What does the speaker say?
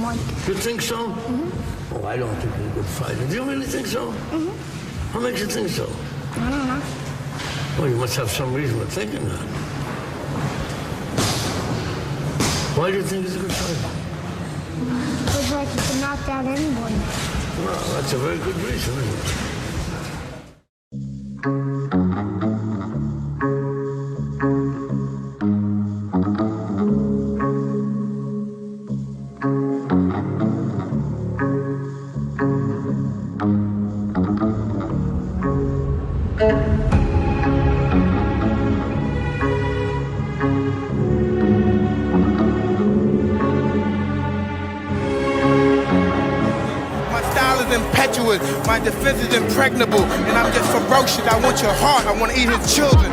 Mike. You think so? Mm-hmm. Oh, I don't think he's a good fighter. Do you really think so? Mm-hmm. What makes you think so? I don't know. Well, you must have some reason for thinking that. Why do you think he's a good fighter? Because like he can knock out anybody. Well, that's a very good reason, isn't it? Impetuous, my defense is impregnable, and I'm just ferocious. I want your heart, I want to eat his children.